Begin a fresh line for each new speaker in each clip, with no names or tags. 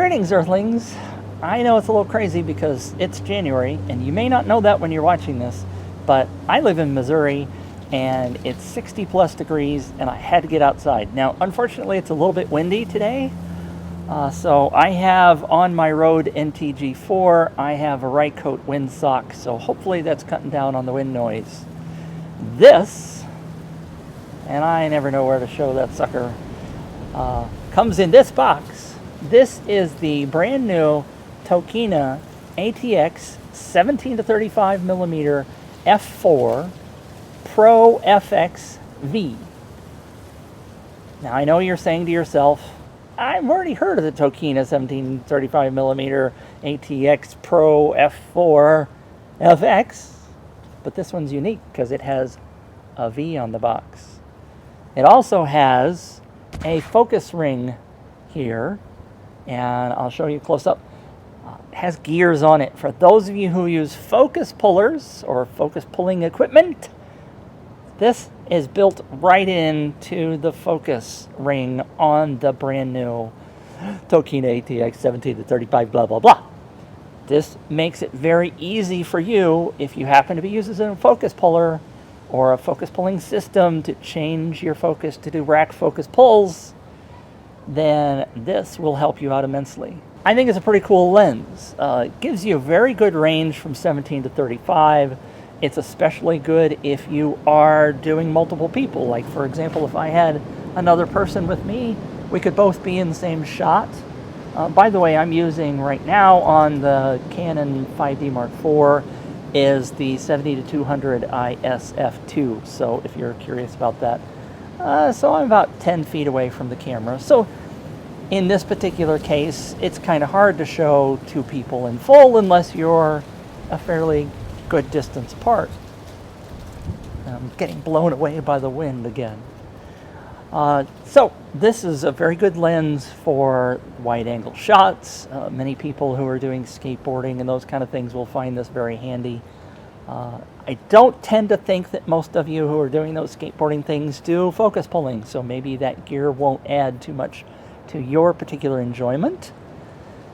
Greetings, Earthlings. I know it's a little crazy because it's January, and you may not know that when you're watching this, but I live in Missouri, and it's 60 plus degrees, and I had to get outside. Now, unfortunately, it's a little bit windy today, so I have on my Rode NTG4, I have a Rycote windsock, so hopefully that's cutting down on the wind noise. This, and I never know where to show that sucker, comes in this box. This is the brand new Tokina ATX 17 to 35 millimeter f4 Pro FX V. Now I know you're saying to yourself, I've already heard of the Tokina 17 to 35 millimeter ATX Pro f4 FX, but this one's unique because it has a V on the box. It also has a focus ring here, and I'll show you close up. It has gears on it. For those of you who use focus pullers or focus pulling equipment, this is built right into the focus ring on the brand new Tokina ATX 17 to 35 blah blah blah. This makes it very easy for you if you happen to be using a focus puller or a focus pulling system to change your focus to do rack focus pulls. Then this will help you out immensely. I think it's a pretty cool lens. It gives you a very good range from 17 to 35. It's especially good if you are doing multiple people. Like, for example, if I had another person with me, we could both be in the same shot. By the way, I'm using right now on the Canon 5D Mark IV is the 70-200 ISF2. So if you're curious about that. So I'm about 10 feet away from the camera. So in this particular case, it's kind of hard to show two people in full unless you're a fairly good distance apart. I'm getting blown away by the wind again. So this is a very good lens for wide angle shots. Many people who are doing skateboarding and those kind of things will find this very handy. I don't tend to think that most of you who are doing those skateboarding things do focus pulling, so maybe that gear won't add too much to your particular enjoyment.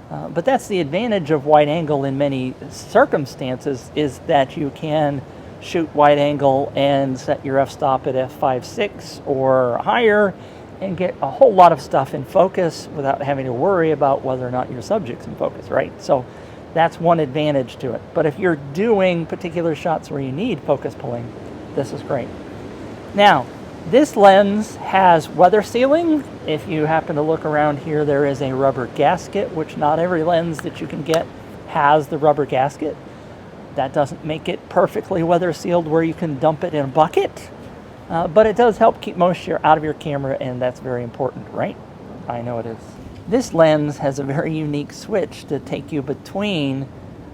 But that's the advantage of wide angle in many circumstances, is that you can shoot wide angle and set your f-stop at f5.6 or higher and get a whole lot of stuff in focus without having to worry about whether or not your subject's in focus, right? So that's one advantage to it. But if you're doing particular shots where you need focus pulling, this is great. Now, this lens has weather sealing. If you happen to look around here, there is a rubber gasket, which not every lens that you can get has the rubber gasket. That doesn't make it perfectly weather sealed where you can dump it in a bucket, but it does help keep moisture out of your camera, and that's very important, right? I know it is. This lens has a very unique switch to take you between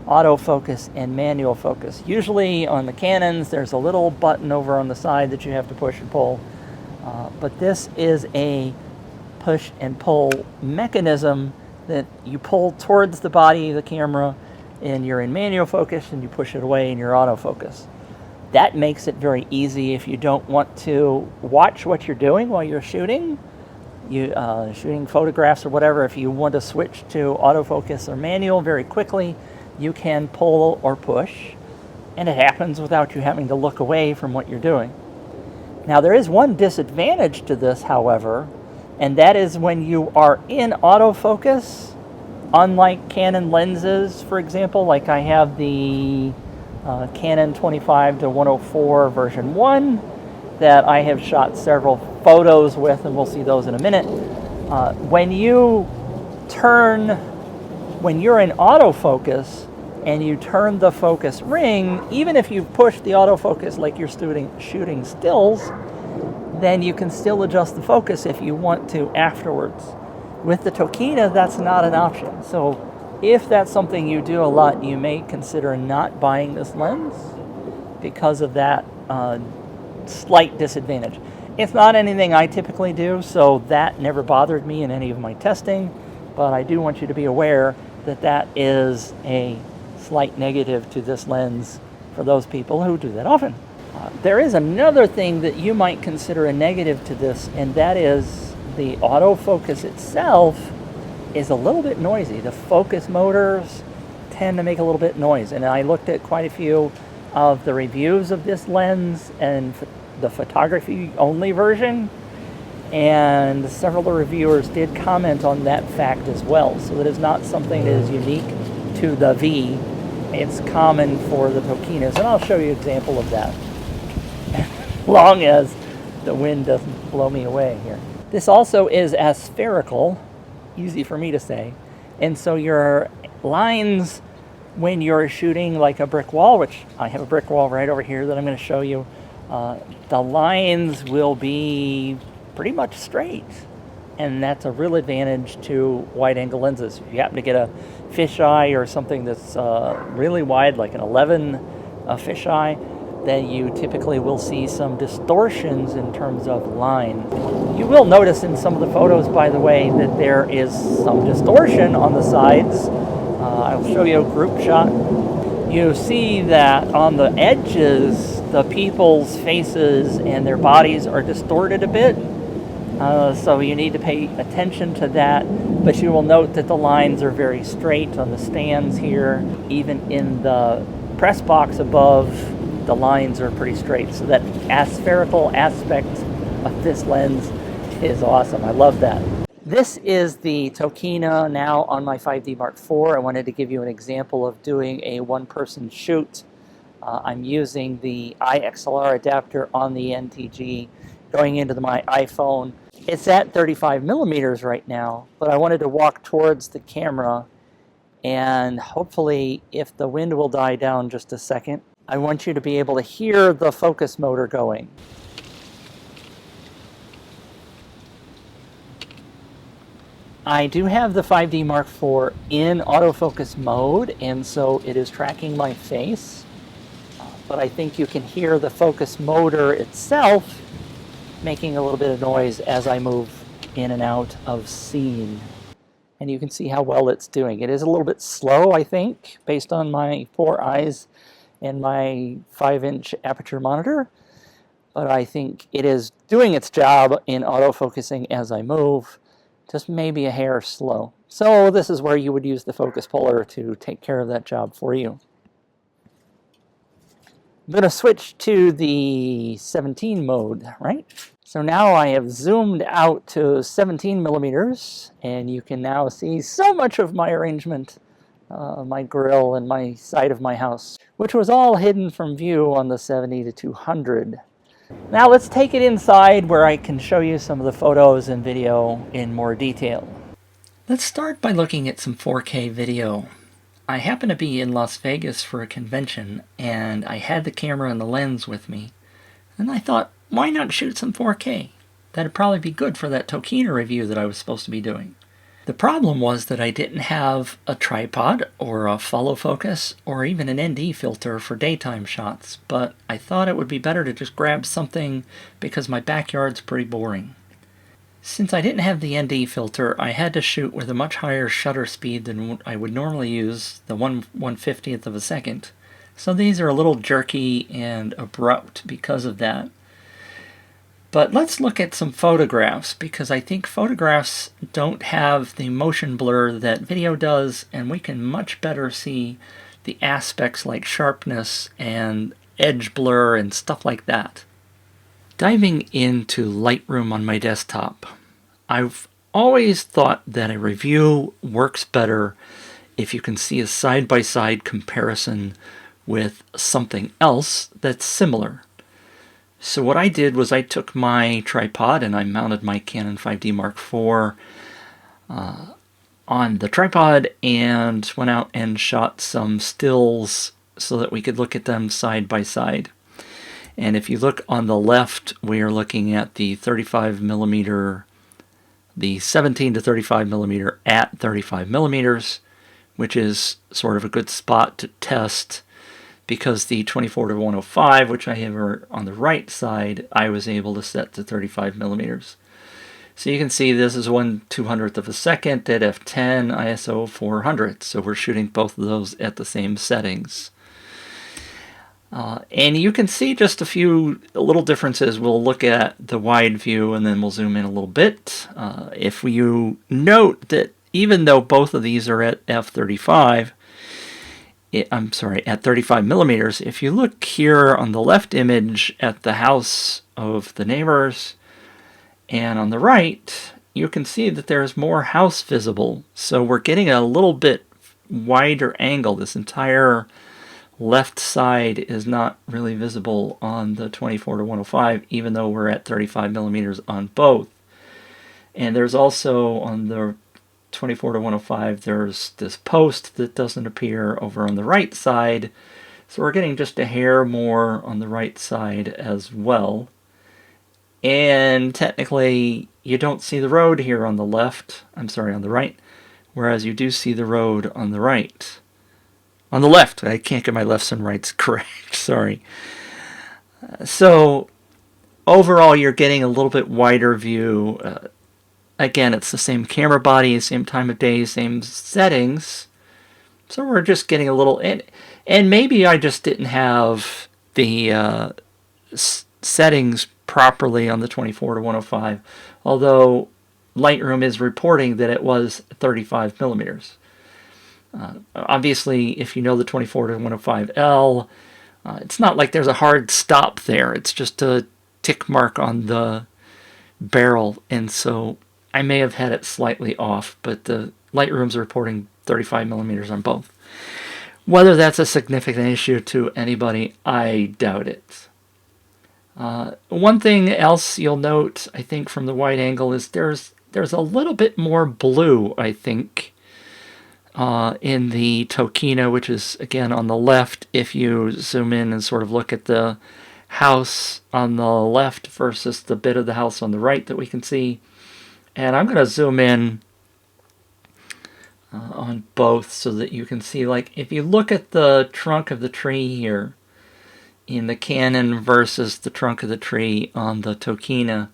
autofocus and manual focus. Usually on the Canons, there's a little button over on the side that you have to push and pull, but this is a push and pull mechanism that you pull towards the body of the camera and you're in manual focus, and you push it away in your autofocus. That makes it very easy if you don't want to watch what you're doing while you're shooting. Shooting photographs or whatever. If you want to switch to autofocus or manual very quickly, you can pull or push, and it happens without you having to look away from what you're doing. Now, there is one disadvantage to this, however, and that is when you are in autofocus, unlike Canon lenses, for example, like I have the Canon 25-104 version 1 that I have shot several photos with, and we'll see those in a minute. When you're in autofocus and you turn the focus ring, even if you push the autofocus like you're shooting stills, then you can still adjust the focus if you want to afterwards. With the Tokina, that's not an option. So if that's something you do a lot, you may consider not buying this lens because of that slight disadvantage. It's not anything I typically do, so that never bothered me in any of my testing, but I do want you to be aware that that is a slight negative to this lens for those people who do that often. There is another thing that you might consider a negative to this, and that is the autofocus itself is a little bit noisy. The focus motors tend to make a little bit noise, and I looked at quite a few of the reviews of this lens and the photography only version, and several of the reviewers did comment on that fact as well. So it is not something that is unique to the V. It's common for the Tokinas, and I'll show you an example of that as long as the wind doesn't blow me away here. This also is aspherical, easy for me to say, and so your lines when you're shooting like a brick wall, which I have a brick wall right over here that I'm going to show you, the lines will be pretty much straight, and that's a real advantage to wide angle lenses. If you happen to get a fisheye or something that's really wide, like an 11 fisheye, then you typically will see some distortions in terms of line. You will notice in some of the photos, by the way, that there is some distortion on the sides. I'll show you a group shot. You see that on the edges, the people's faces and their bodies are distorted a bit. So you need to pay attention to that, but you will note that the lines are very straight on the stands here. Even in the press box above, the lines are pretty straight. So that aspherical aspect of this lens is awesome. I love that. This is the Tokina now on my 5D Mark IV. I wanted to give you an example of doing a one-person shoot. I'm using the iXLR adapter on the NTG going into my iPhone. It's at 35 millimeters right now, but I wanted to walk towards the camera, and hopefully, if the wind will die down just a second, I want you to be able to hear the focus motor going. I do have the 5D Mark IV in autofocus mode, and so it is tracking my face, but I think you can hear the focus motor itself making a little bit of noise as I move in and out of scene. And you can see how well it's doing. It is a little bit slow, I think, based on my poor eyes and my 5-inch aperture monitor, but I think it is doing its job in autofocusing as I move, just maybe a hair slow. So this is where you would use the focus puller to take care of that job for you. I'm going to switch to the 17 mode, right? So now I have zoomed out to 17 millimeters, and you can now see so much of my arrangement, my grill and my side of my house, which was all hidden from view on the 70 to 200. Now let's take it inside where I can show you some of the photos and video in more detail. Let's start by looking at some 4K video. I happen to be in Las Vegas for a convention, and I had the camera and the lens with me, and I thought, why not shoot some 4K? That'd probably be good for that Tokina review that I was supposed to be doing. The problem was that I didn't have a tripod or a follow focus or even an ND filter for daytime shots, but I thought it would be better to just grab something because my backyard's pretty boring. Since I didn't have the ND filter, I had to shoot with a much higher shutter speed than I would normally use, the 1/150th of a second. So these are a little jerky and abrupt because of that. But let's look at some photographs, because I think photographs don't have the motion blur that video does, and we can much better see the aspects like sharpness and edge blur and stuff like that. Diving into Lightroom on my desktop, I've always thought that a review works better if you can see a side-by-side comparison with something else that's similar. So what I did was I took my tripod and I mounted my Canon 5D Mark IV on the tripod and went out and shot some stills so that we could look at them side by side. And if you look on the left, we are looking at the 35 millimeter, the 17 to 35 millimeter at 35 millimeters, which is sort of a good spot to test, because the 24 to 105, which I have on the right side, I was able to set to 35 millimeters. So you can see this is 1/200th of a second at f10, ISO 400. So we're shooting both of those at the same settings. And you can see just a few little differences. We'll look at the wide view and then we'll zoom in a little bit. If you note that even though both of these are at f35, I'm sorry, at 35 millimeters, if you look here on the left image at the house of the neighbors, and on the right, you can see that there's more house visible. So we're getting a little bit wider angle. This entire left side is not really visible on the 24 to 105, even though we're at 35 millimeters on both. And there's also on the 24 to 105, there's this post that doesn't appear over on the right side. So we're getting just a hair more on the right side as well. And technically, you don't see the road here on the left. I'm sorry, on the right. Whereas you do see the road on the right. On the left. I can't get my lefts and rights correct. Sorry. So, overall, you're getting a little bit wider view. Again, it's the same camera body, same time of day, same settings. So we're just getting a little... And maybe I just didn't have the settings properly on the 24 to 105, although Lightroom is reporting that it was 35 millimeters. Obviously, if you know the 24 to 105L, it's not like there's a hard stop there. It's just a tick mark on the barrel, and so I may have had it slightly off, but the Lightroom's reporting 35 millimeters on both. Whether that's a significant issue to anybody, I doubt it. One thing else you'll note, I think, from the wide angle is there's a little bit more blue, I think, in the Tokina, which is, again, on the left. If you zoom in and sort of look at the house on the left versus the bit of the house on the right that we can see. And I'm going to zoom in on both so that you can see, like, if you look at the trunk of the tree here, in the Canon versus the trunk of the tree on the Tokina,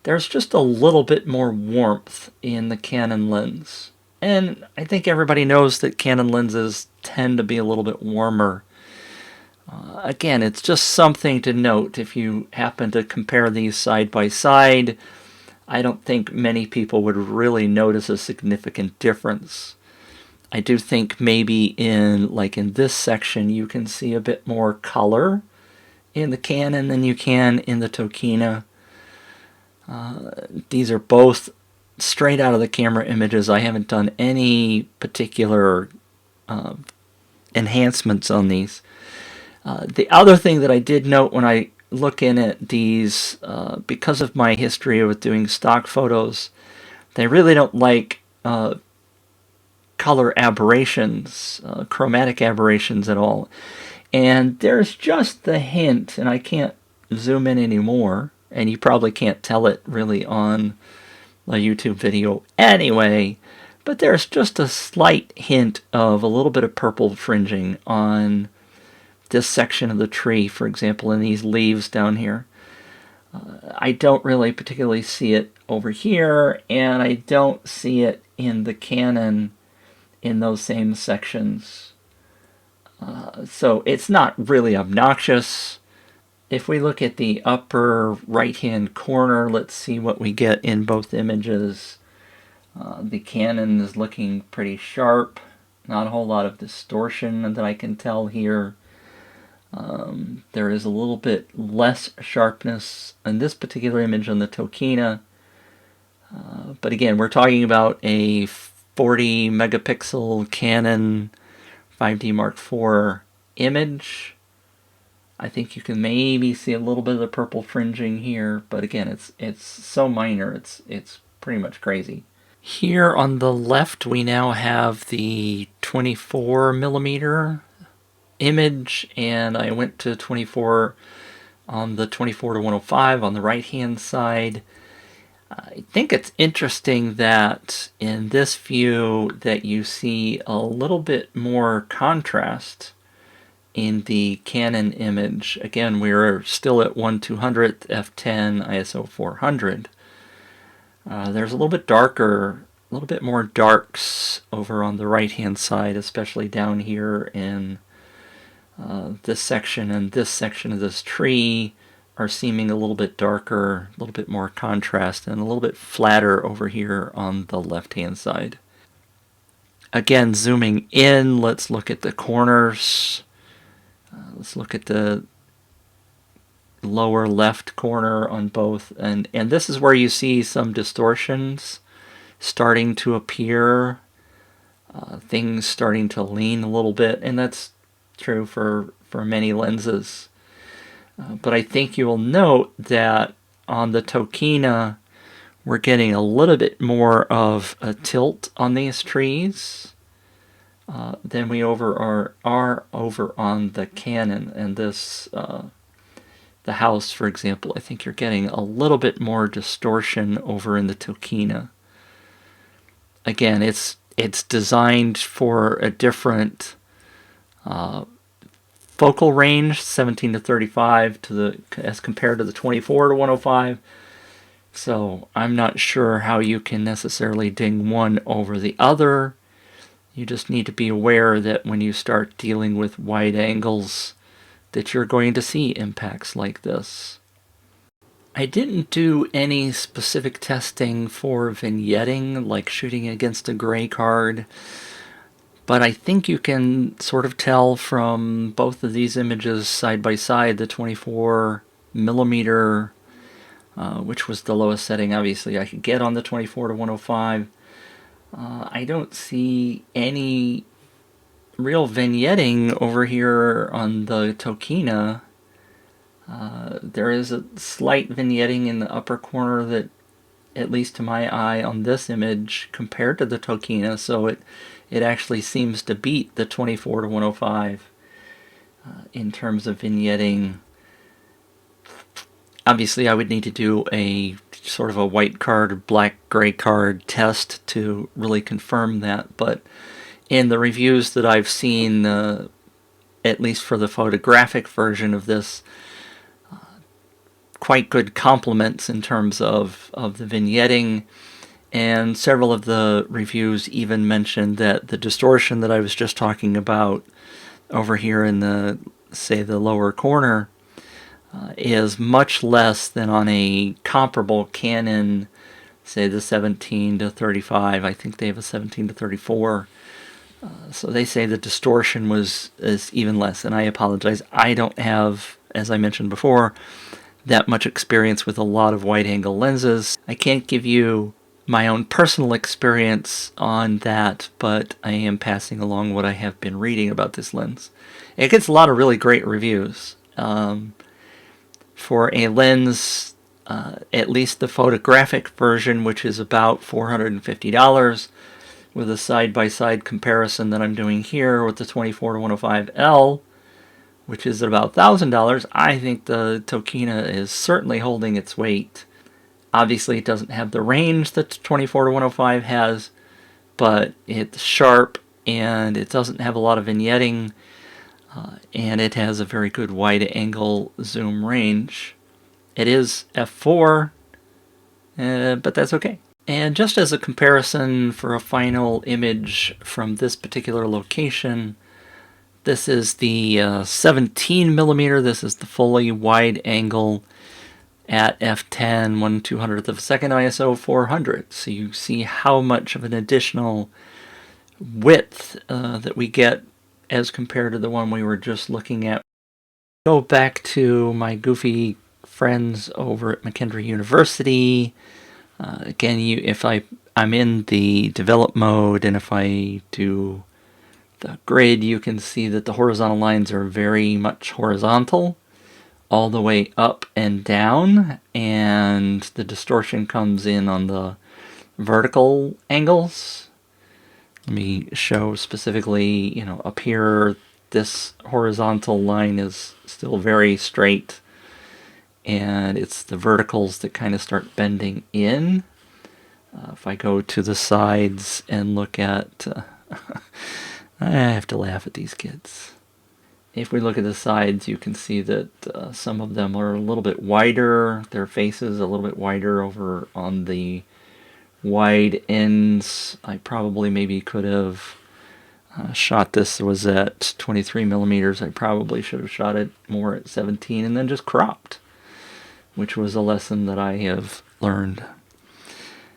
there's just a little bit more warmth in the Canon lens. And I think everybody knows that Canon lenses tend to be a little bit warmer. Again, it's just something to note if you happen to compare these side by side. I don't think many people would really notice a significant difference. I do think maybe in this section you can see a bit more color in the Canon than you can in the Tokina. These are both straight out of the camera images. I haven't done any particular enhancements on these. The other thing that I did note when I look in at these, because of my history with doing stock photos, they really don't like color aberrations, chromatic aberrations at all. And there's just the hint, and I can't zoom in anymore, and you probably can't tell it really on a YouTube video anyway, but there's just a slight hint of a little bit of purple fringing on this section of the tree, for example, in these leaves down here. I don't really particularly see it over here, and I don't see it in the Canon in those same sections. So it's not really obnoxious. If we look at the upper right-hand corner, let's see what we get in both images. The Canon is looking pretty sharp. Not a whole lot of distortion that I can tell here. There is a little bit less sharpness in this particular image on the Tokina. But again, we're talking about a 40 megapixel Canon 5D Mark IV image. I think you can maybe see a little bit of the purple fringing here, but again, it's so minor, it's pretty much crazy. Here on the left, we now have the 24 millimeter image, and I went to 24 on the 24 to 105 on the right hand side. I think it's interesting that in this view that you see a little bit more contrast in the Canon image. Again, we're still at 1/200th f10 ISO 400. There's a little bit darker, a little bit more darks over on the right hand side, especially down here in this section and this section of this tree are seeming a little bit darker, a little bit more contrast, and a little bit flatter over here on the left-hand side. Again, zooming in, let's look at the corners. Let's look at the lower left corner on both, and this is where you see some distortions starting to appear, things starting to lean a little bit, and that's true for many lenses. But I think you will note that on the Tokina, we're getting a little bit more of a tilt on these trees than we are over on the Canon. And this, the house, for example, I think you're getting a little bit more distortion over in the Tokina. Again, it's designed for a different focal range, 17 to 35 as compared to the 24 to 105. So I'm not sure how you can necessarily ding one over the other. You just need to be aware that when you start dealing with wide angles, that you're going to see impacts like this. I didn't do any specific testing for vignetting, like shooting against a gray card, but I think you can sort of tell from both of these images side by side, the 24 millimeter, which was the lowest setting obviously I could get on the 24 to 105. I don't see any real vignetting over here on the Tokina. There is a slight vignetting in the upper corner that, at least to my eye on this image, compared to the Tokina, so it actually seems to beat the 24 to 105 in terms of vignetting. Obviously, I would need to do a sort of a white card, black gray card test to really confirm that, but in the reviews that I've seen, at least for the photographic version of this, quite good compliments in terms of the vignetting, and several of the reviews even mentioned that the distortion that I was just talking about over here in the, say, the lower corner is much less than on a comparable Canon, say the 17 to 35. I think they have a 17 to 34. So they say the distortion is even less, and I apologize. I don't have, as I mentioned before, that much experience with a lot of wide-angle lenses. I can't give you my own personal experience on that, but I am passing along what I have been reading about this lens. It gets a lot of really great reviews. For a lens, at least the photographic version, which is about $450, with a side-by-side comparison that I'm doing here with the 24 to 105L, which is about $1,000, I think the Tokina is certainly holding its weight. Obviously, it doesn't have the range that the 24 to 105 has, but it's sharp, and it doesn't have a lot of vignetting, and it has a very good wide-angle zoom range. It is f4, but that's okay. And just as a comparison for a final image from this particular location, this is the 17 millimeter. This is the fully wide angle at f10, 1/200th of a second, ISO 400. So you see how much of an additional width that we get as compared to the one we were just looking at. Go back to my goofy friends over at McKendree University. Again, if I'm in the develop mode, and if I do the grid, you can see that the horizontal lines are very much horizontal, all the way up and down, and the distortion comes in on the vertical angles. Let me show specifically, up here, this horizontal line is still very straight, and it's the verticals that kind of start bending in. If I go to the sides and look at, I have to laugh at these kids. If we look at the sides, you can see that some of them are a little bit wider, their faces a little bit wider over on the wide ends. I probably maybe could have shot this was at 23 millimeters. I probably should have shot it more at 17 and then just cropped, which was a lesson that I have learned.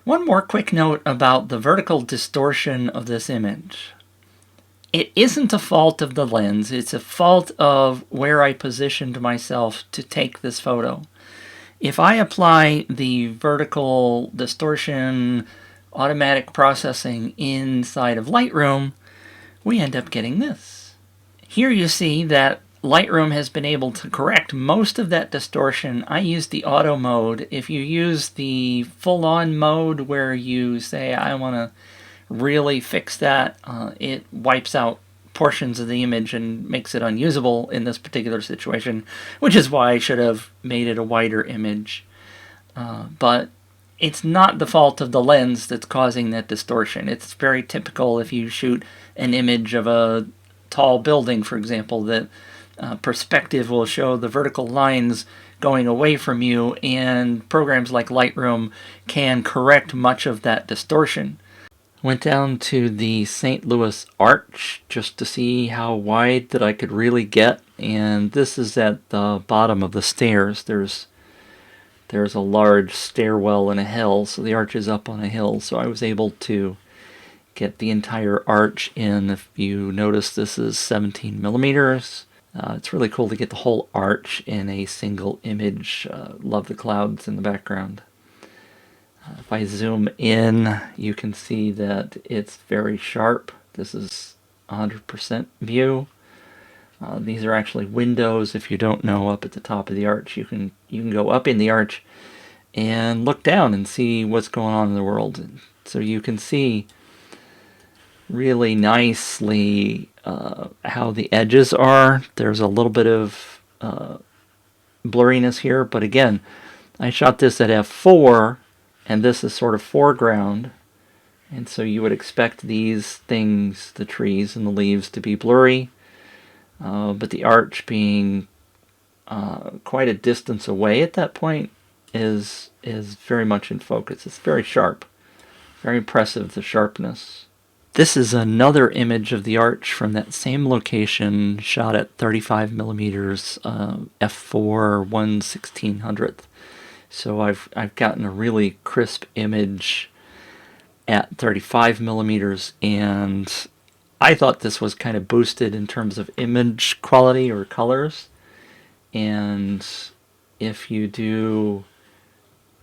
One more quick note about the vertical distortion of this image. It isn't a fault of the lens, it's a fault of where I positioned myself to take this photo. If I apply the vertical distortion automatic processing inside of Lightroom, we end up getting this. Here you see that Lightroom has been able to correct most of that distortion. I use the auto mode. If you use the full-on mode where you say, I want to really fix that, it wipes out portions of the image and makes it unusable in this particular situation, which is why I should have made it a wider image. But it's not the fault of the lens that's causing that distortion. It's very typical if you shoot an image of a tall building, for example, that perspective will show the vertical lines going away from you, and programs like Lightroom can correct much of that distortion. Went down to the St. Louis Arch just to see how wide that I could really get, and this is at the bottom of the stairs. There's a large stairwell and a hill, so the arch is up on a hill, so I was able to get the entire arch in. If you notice, this is 17 millimeters. It's really cool to get the whole arch in a single image. Love the clouds in the background. If I zoom in, you can see that it's very sharp. This is 100% view. These are actually windows. If you don't know, up at the top of the arch, you can go up in the arch and look down and see what's going on in the world. And so you can see really nicely how the edges are. There's a little bit of blurriness here, but again, I shot this at f4, and this is sort of foreground, and so you would expect these things, the trees and the leaves, to be blurry, but the arch being quite a distance away at that point is very much in focus. It's very sharp, very impressive, the sharpness. This is another image of the arch from that same location, shot at 35 millimeters, f4 1/1600th. So I've gotten a really crisp image at 35 millimeters, and I thought this was kind of boosted in terms of image quality or colors. And if you do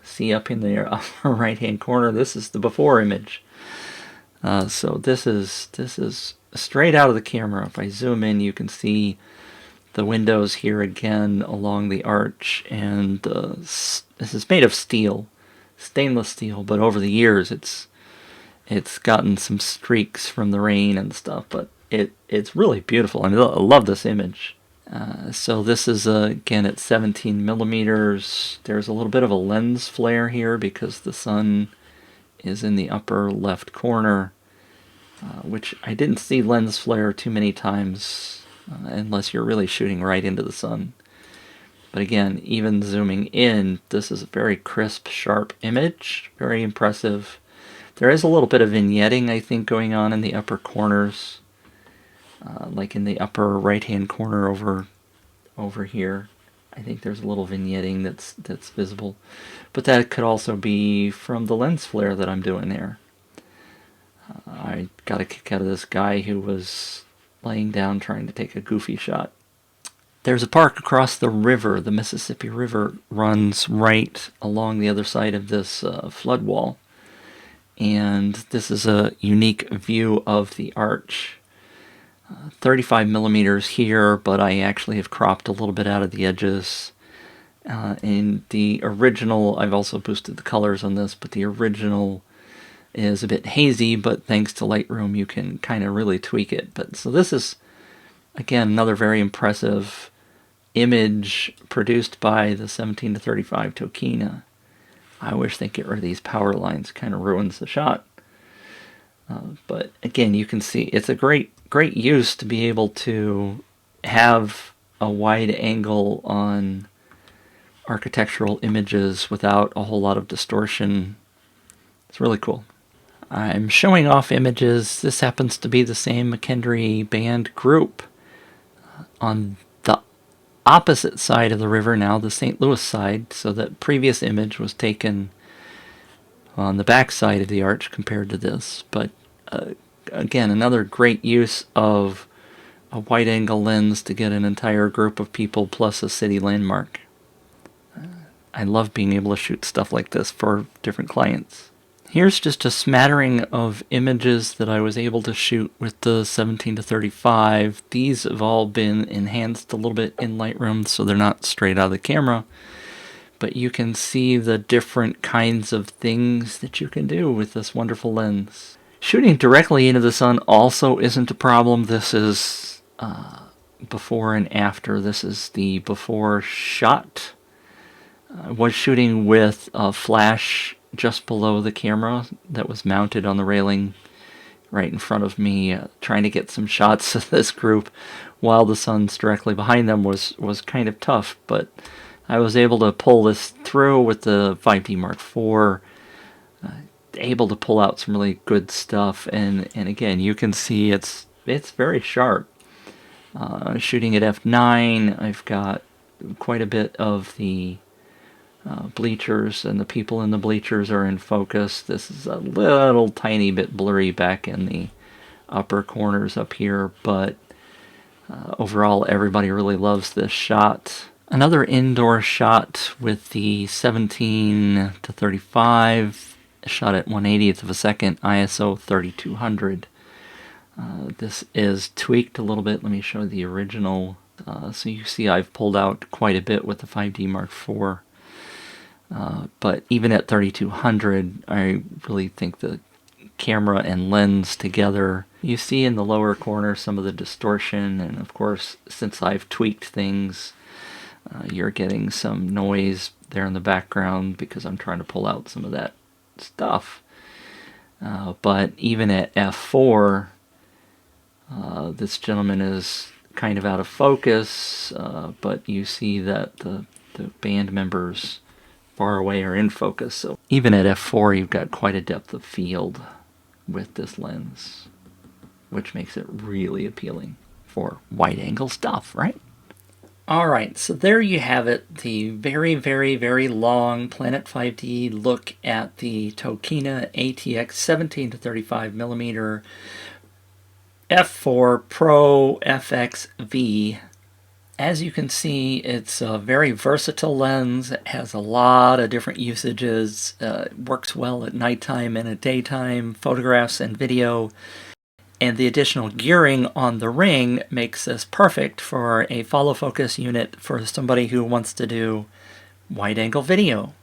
see up in the upper right hand corner, this is the before image. So this is straight out of the camera. If I zoom in, you can see the windows here again along the arch, and this is made of steel, stainless steel, but over the years it's gotten some streaks from the rain and stuff, but it's really beautiful. I mean, I love this image. So this is again at 17 millimeters. There's a little bit of a lens flare here because the sun is in the upper left corner, which I didn't see lens flare too many times unless you're really shooting right into the sun. But again, even zooming in, this is a very crisp, sharp image, very impressive. There is a little bit of vignetting, I think, going on in the upper corners, like in the upper right-hand corner over here. I think there's a little vignetting that's visible, but that could also be from the lens flare that I'm doing there. I got a kick out of this guy who was laying down trying to take a goofy shot. There's a park across the river. The Mississippi River runs right along the other side of this flood wall, and this is a unique view of the arch. 35 millimeters here, but I actually have cropped a little bit out of the edges. In the original, I've also boosted the colors on this, but the original is a bit hazy, but thanks to Lightroom you can kind of really tweak it. But so this is, again, another very impressive image produced by the 17 to 35 Tokina. I wish they'd get rid of these power lines, kind of ruins the shot. But again, you can see it's a great use to be able to have a wide angle on architectural images without a whole lot of distortion. It's really cool. I'm showing off images. This happens to be the same McKendree band group. On the opposite side of the river now, the St. Louis side, so that previous image was taken on the back side of the arch compared to this. But again, another great use of a wide-angle lens to get an entire group of people plus a city landmark. I love being able to shoot stuff like this for different clients. Here's just a smattering of images that I was able to shoot with the 17-35. These have all been enhanced a little bit in Lightroom, so they're not straight out of the camera. But you can see the different kinds of things that you can do with this wonderful lens. Shooting directly into the sun also isn't a problem. This is before and after. This is the before shot. I was shooting with a flash just below the camera that was mounted on the railing right in front of me, trying to get some shots of this group while the sun's directly behind them was kind of tough, but I was able to pull this through with the 5D Mark IV, able to pull out some really good stuff, and again, you can see it's very sharp. Shooting at f9, I've got quite a bit of the bleachers, and the people in the bleachers are in focus. This is a little tiny bit blurry back in the upper corners up here, but overall everybody really loves this shot. Another indoor shot with the 17-35, shot at 1/80th of a second, ISO 3200. This is tweaked a little bit. Let me show the original. So you see I've pulled out quite a bit with the 5D Mark IV. But even at 3200, I really think the camera and lens together, you see in the lower corner some of the distortion, and of course, since I've tweaked things, you're getting some noise there in the background because I'm trying to pull out some of that stuff. But even at f4, this gentleman is kind of out of focus, but you see that the band members far away are in focus. So even at f4, you've got quite a depth of field with this lens, which makes it really appealing for wide-angle stuff, right? Alright, so there you have it, the very, very, very long planet5D look at the Tokina ATX 17-35mm f4 Pro FXV. As you can see, it's a very versatile lens. It has a lot of different usages. It works well at nighttime and at daytime, photographs and video. And the additional gearing on the ring makes this perfect for a follow focus unit for somebody who wants to do wide-angle video.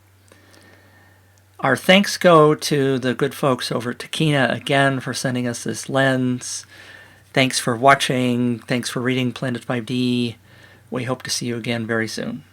Our thanks go to the good folks over at Tokina again for sending us this lens. Thanks for watching. Thanks for reading Planet5D. We hope to see you again very soon.